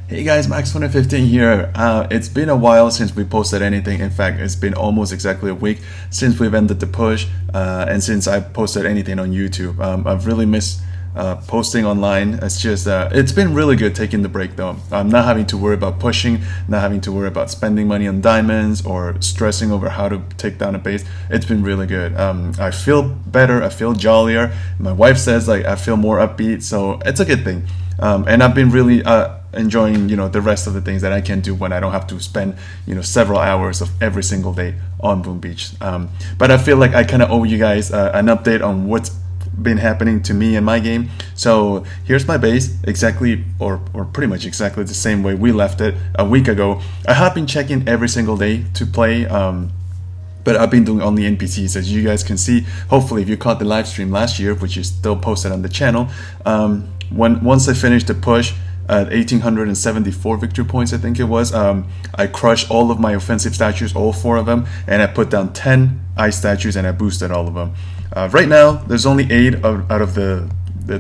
Hey guys, Max2015 here. It's been a while since we posted anything. In fact, it's been almost exactly a week since we've ended the push and since I posted anything on YouTube. I've really missed posting online. It's been really good taking the break though. I'm not having to worry about pushing, not having to worry about spending money on diamonds or stressing over how to take down a base. It's been really good. I feel better, I feel jollier. My wife says like I feel more upbeat, so it's a good thing. And I've been really enjoying the rest of the things that I can do when I don't have to spend several hours of every single day on Boom Beach. But I feel like I kind of owe you guys an update on what's been happening to me in my game. So here's my base, exactly or pretty much exactly the same way we left it a week ago. I have been checking every single day to play, but I've been doing only NPCs, as you guys can see. Hopefully, if you caught the live stream last year, which is still posted on the channel, once I finished the push at 1874 victory points, I think it was, I crushed all of my offensive statues, all 4 of them, and I put down 10 ice statues and I boosted all of them. Right now, there's only 8 out of the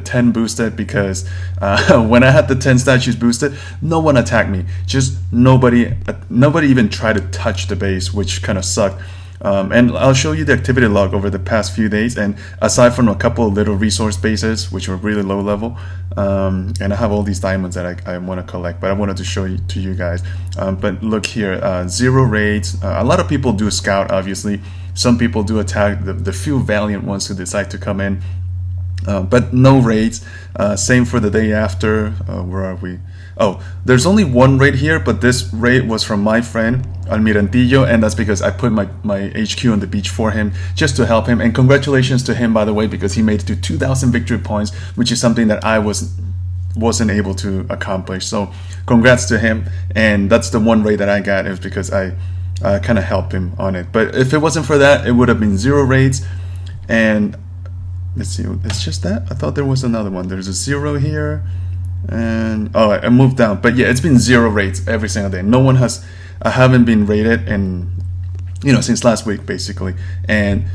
10 boosted because when I had the 10 statues boosted, no one attacked me. Just nobody even tried to touch the base, which kind of sucked. And I'll show you the activity log over the past few days, and aside from a couple of little resource bases which were really low level, and I have all these diamonds that I want to collect, but I wanted to show you to you guys. But look here, 0 raids. A lot of people do scout, obviously. Some people do attack, the few valiant ones who decide to come in, but no raids. Same for the day after. Where are we? Oh, there's only 1 raid here, but this raid was from my friend Almirantillo, and that's because I put my HQ on the beach for him just to help him. And congratulations to him, by the way, because he made it to 2,000 victory points, which is something that I wasn't able to accomplish. So congrats to him. And that's the 1 raid that I got. It was because I kind of helped him on it. But if it wasn't for that, it would have been 0 raids. And let's see, it's just that. I thought there was another one. There's a 0 here. And I moved down, but yeah, it's been 0 raids every single day. I haven't been raided in since last week basically, and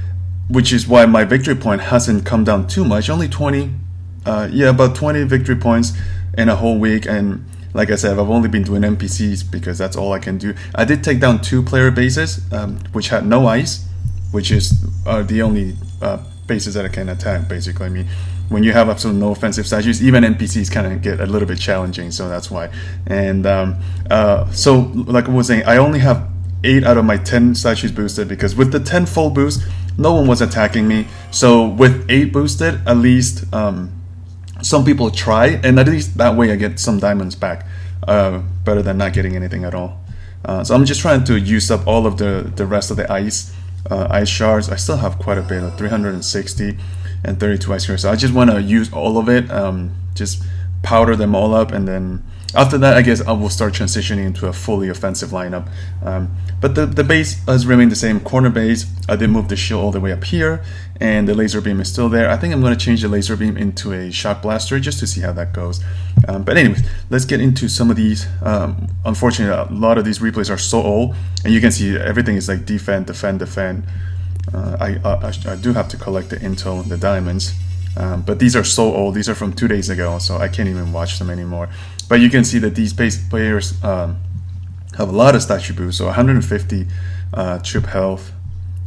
which is why my victory point hasn't come down too much. Only 20, about 20 victory points in a whole week. And like I said, I've only been doing NPCs because that's all I can do. I did take down 2 player bases, which had no ice, which is the only bases that I can attack basically. I mean, when you have absolutely no offensive statues, even NPCs kind of get a little bit challenging, so that's why. And so, like I was saying, I only have 8 out of my 10 statues boosted, because with the 10 full boost, no one was attacking me. So with 8 boosted, at least some people try, and at least that way I get some diamonds back, better than not getting anything at all. So I'm just trying to use up all of the rest of the ice shards. I still have quite a bit, of 360 and 32 ice shards. So I just want to use all of it, just powder them all up, and then after that, I guess I will start transitioning into a fully offensive lineup. But the base has remained the same, corner base. I did move the shield all the way up here, and the laser beam is still there. I think I'm going to change the laser beam into a shock blaster just to see how that goes. But anyways, let's get into some of these. Unfortunately, a lot of these replays are so old, and you can see everything is like defend, defend, defend. I do have to collect the intel and the diamonds, but these are so old. These are from 2 days ago, so I can't even watch them anymore. But you can see that these base players have a lot of statue boosts, so 150 trip health,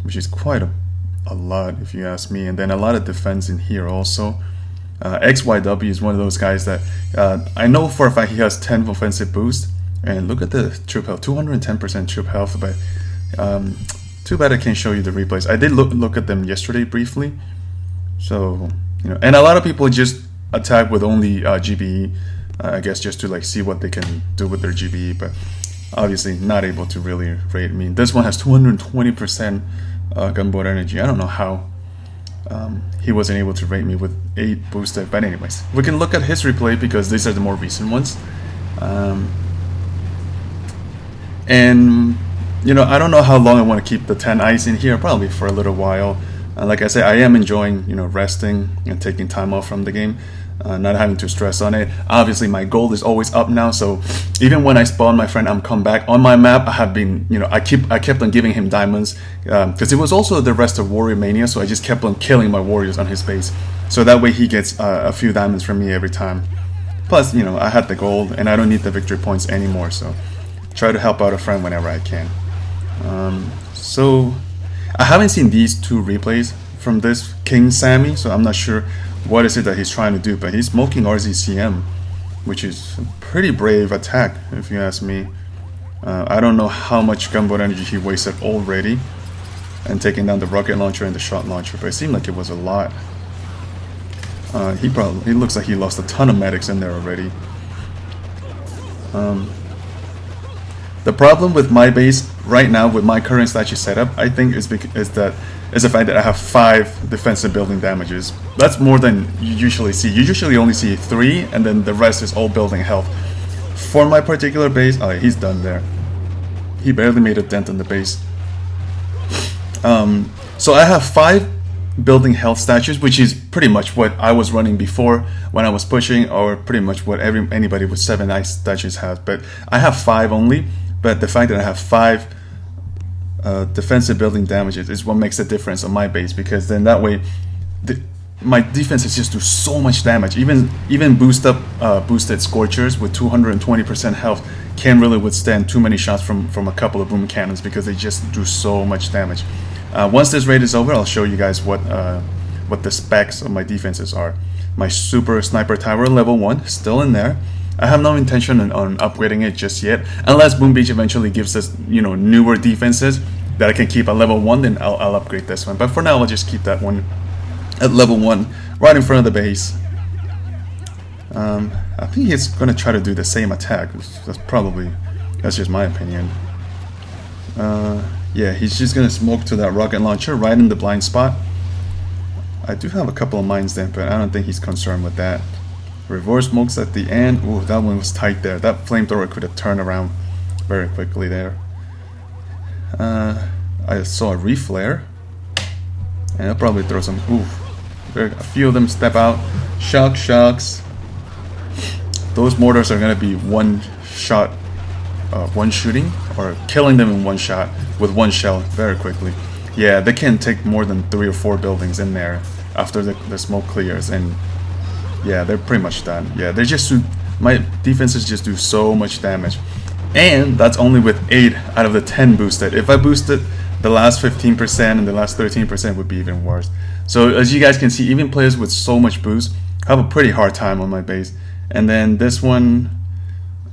which is quite a lot if you ask me, and then a lot of defense in here also. XYW is one of those guys that I know for a fact he has 10 offensive boost, and look at the trip health, 210% trip health, but too bad I can't show you the replays. I did look at them yesterday briefly. So, and a lot of people just attack with only GBE, I guess just to like see what they can do with their GBE, but obviously not able to really rate me. This one has 220% gunboat energy. I don't know how he wasn't able to rate me with 8 boosted, but anyways, we can look at his replay because these are the more recent ones. And I don't know how long I want to keep the 10 ice in here, probably for a little while. Like I said, I am enjoying, resting and taking time off from the game, not having to stress on it. Obviously, my gold is always up now, so even when I spawn my friend come back on my map, I have been, I kept on giving him diamonds, because it was also the rest of Warrior Mania, so I just kept on killing my warriors on his base, so that way he gets a few diamonds from me every time. Plus, you know, I had the gold and I don't need the victory points anymore, so try to help out a friend whenever I can. So I haven't seen these two replays from this King Sammy, so I'm not sure what is it that he's trying to do, but he's smoking RZCM, which is a pretty brave attack if you ask me. I don't know how much gunboat energy he wasted already and taking down the rocket launcher and the shot launcher, but it seemed like it was a lot. He looks like he lost a ton of medics in there already. The problem with my base right now, with my current statue setup, I think is the fact that I have 5 defensive building damages. That's more than you usually see. You usually only see 3, and then the rest is all building health. For my particular base, oh, he's done there. He barely made a dent in the base. So I have 5 building health statues, which is pretty much what I was running before when I was pushing, or pretty much what anybody with 7 ice statues has. But I have 5 only. But the fact that I have 5 defensive building damages is what makes the difference on my base, because then that way my defenses just do so much damage. Even boosted Scorchers with 220% health can't really withstand too many shots from a couple of boom cannons, because they just do so much damage. Once this raid is over, I'll show you guys what the specs of my defenses are. My super sniper tower level 1 still in there. I have no intention on upgrading it just yet, unless Boom Beach eventually gives us, you know, newer defenses that I can keep at level 1. Then I'll upgrade this one. But for now, I'll just keep that one at level 1, right in front of the base. I think he's gonna try to do the same attack. That's just my opinion. Yeah, he's just gonna smoke to that rocket launcher right in the blind spot. I do have a couple of mines there, but I don't think he's concerned with that. Reverse smokes at the end. Ooh, that one was tight there. That flamethrower could have turned around very quickly there. I saw a reflare, and I'll probably throw some. Ooh, a few of them step out. Shucks. Those mortars are gonna be one shot, one shooting, or killing them in one shot with one shell very quickly. Yeah, they can take more than 3 or 4 buildings in there after the smoke clears, and yeah, they're pretty much done. Yeah, they just my defenses just do so much damage, and that's only with 8 out of the 10 boosted. If I boosted the last 15% and the last 13%, would be even worse. So as you guys can see, even players with so much boost have a pretty hard time on my base. And then this one,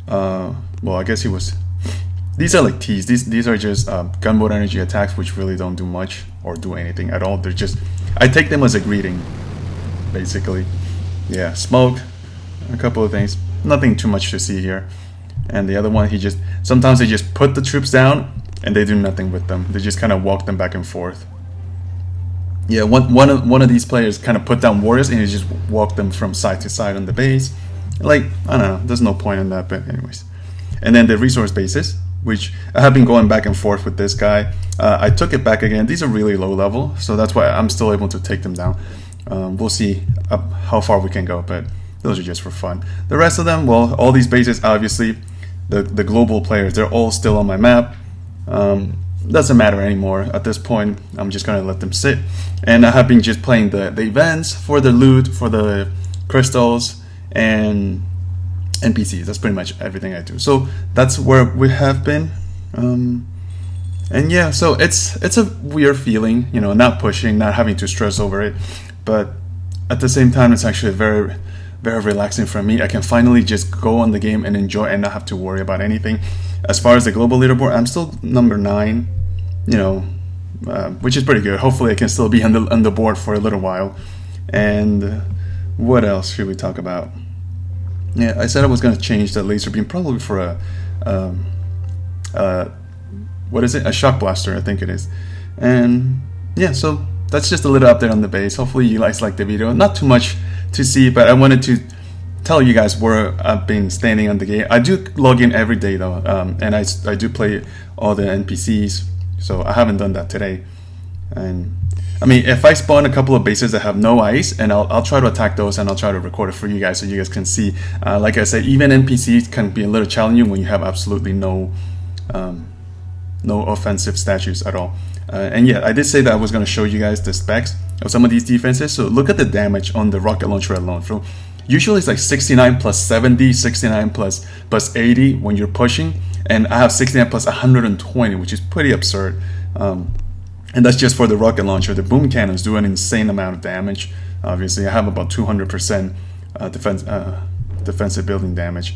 well, I guess he was. These are like T's. These are just gunboat energy attacks, which really don't do much or do anything at all. They're just, I take them as a greeting, basically. Yeah, smoke, a couple of things, nothing too much to see here. And the other one, sometimes they just put the troops down and they do nothing with them. They just kind of walk them back and forth. Yeah, one of these players kind of put down warriors and he just walked them from side to side on the base. Like, I don't know, there's no point in that, but anyways. And then the resource bases, which I have been going back and forth with this guy. I took it back again. These are really low level, so that's why I'm still able to take them down. We'll see how far we can go, but those are just for fun. The rest of them, well, all these bases, obviously, the global players, they're all still on my map. Doesn't matter anymore. At this point, I'm just going to let them sit. And I have been just playing the events for the loot, for the crystals, and NPCs. That's pretty much everything I do. So that's where we have been. And yeah, so it's a weird feeling, you know, not pushing, not having to stress over it. But at the same time, it's actually very, very relaxing for me. I can finally just go on the game and enjoy and not have to worry about anything. As far as the global leaderboard, I'm still number 9, you know, which is pretty good. Hopefully I can still be on the board for a little while. And what else should we talk about? Yeah, I said I was going to change the laser beam probably for what is it? A shock blaster, I think it is. And yeah, so that's just a little update on the base. Hopefully you guys liked the video. Not too much to see, but I wanted to tell you guys where I've been standing on the game. I do log in every day though, and I do play all the NPCs, so I haven't done that today. And I mean, if I spawn a couple of bases that have no ice, and I'll try to attack those, and I'll try to record it for you guys so you guys can see. Like I said, even NPCs can be a little challenging when you have absolutely no offensive statues at all. And yeah, I did say that I was going to show you guys the specs of some of these defenses. So look at the damage on the rocket launcher alone. So Usually it's like 69 plus 70, 69 plus 80 when you're pushing, and I have 69 plus 120, which is pretty absurd. And that's just for the rocket launcher. The boom cannons do an insane amount of damage. Obviously, I have about 200% defensive building damage.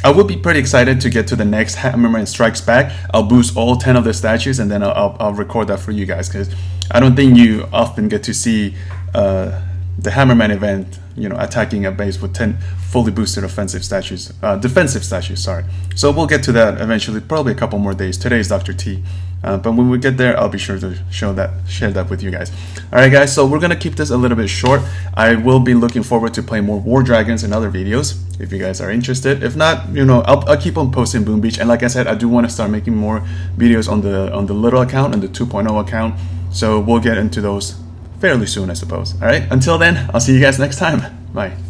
I will be pretty excited to get to the next Hammerman Strikes Back. I'll boost all 10 of the statues, and then I'll record that for you guys, because I don't think you often get to see the Hammerman event, you know, attacking a base with 10 fully boosted defensive statues. Sorry. So we'll get to that eventually, probably a couple more days. Today is Dr. T. But when we get there, I'll be sure to share that with you guys. All right, guys. So we're gonna keep this a little bit short. I will be looking forward to playing more War Dragons in other videos if you guys are interested. If not, you know, I'll keep on posting Boom Beach. And like I said, I do want to start making more videos on the little account and the 2.0 account. So we'll get into those fairly soon, I suppose. All right. Until then, I'll see you guys next time. Bye.